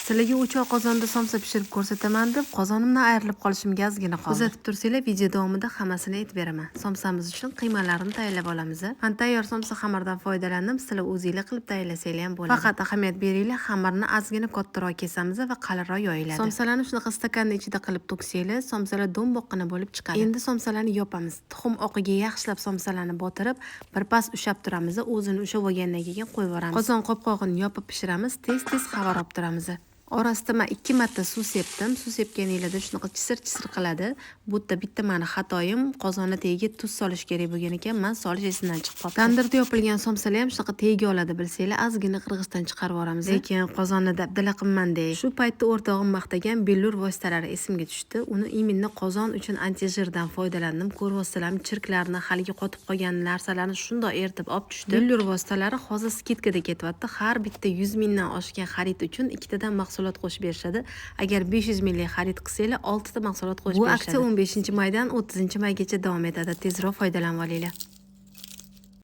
Sizlarga o'choq qozonda somsa pishirib ko'rsataman deb qozonimdan ayrilib qolishimga ozgina qoldi. Kuzatib tursanglar, video davomida hammasini aytib beraman. Somsamiz uchun qiymalarini tayyorlab olamiz. Men tayyor somsa xamirdan foydalandim. Sizlar o'zingizlar qilib tayyorlasanglar ham bo'ladi. Faqat ahamiyat beringlar, xamirni ozgina kattaroq kesamiz va qalinroq yoyiladi. Somsalarni shunaqa stakanning ichida qilib to'ksanglar, somsalar do'mboqqina bo'lib chiqadi. Endi somsalarni yopamiz. Tuxum oqiga yaxshilab somsalarni botirib, birpas ushab turamiz. O'zini ushab olgandan keyin qo'yib yuboramiz. Qozon qopqog'ini yopib pishiramiz. Tez-tez xabar olib turamiz. Orasida men 2 marta suv sepdim. Suv sepganinglarda shunaqa chisir qiladi. Bu yerda bitta meni xatoyim, qozonni tagiga tuz solish kerak bo'lgan ekan. Men solish esimdan chiqib qoldi. Tandirda yopilgan somsalar ham shunaqa tagiga oladi bilsanglar, ozgina qirg'ichdan chiqarib yuboramiz. Lekin qozonni dabdala qilmanda. Shu paytda o'rtog'im maqtagan billur vositalari esimga tushdi. Uni iminni qozon uchun antijirdan foydalandim. Ko'rvosizlarmi, chirklarni, haliga qotib qolgan narsalarni shundoq eritib olib tushdi. Billur vositalari hozir skidkada ketyapti. Har bitta 100 mingdan oshgan xarid uchun ikkitadan mahsulot qo'shib berishadi. Agar 500 minglik xarid qilsanglar, 6 ta mahsulot qo'shib berishadi. Bu aksiya 15-maydan 30-maygacha davom etadi. Tezroq foydalanib olinglar.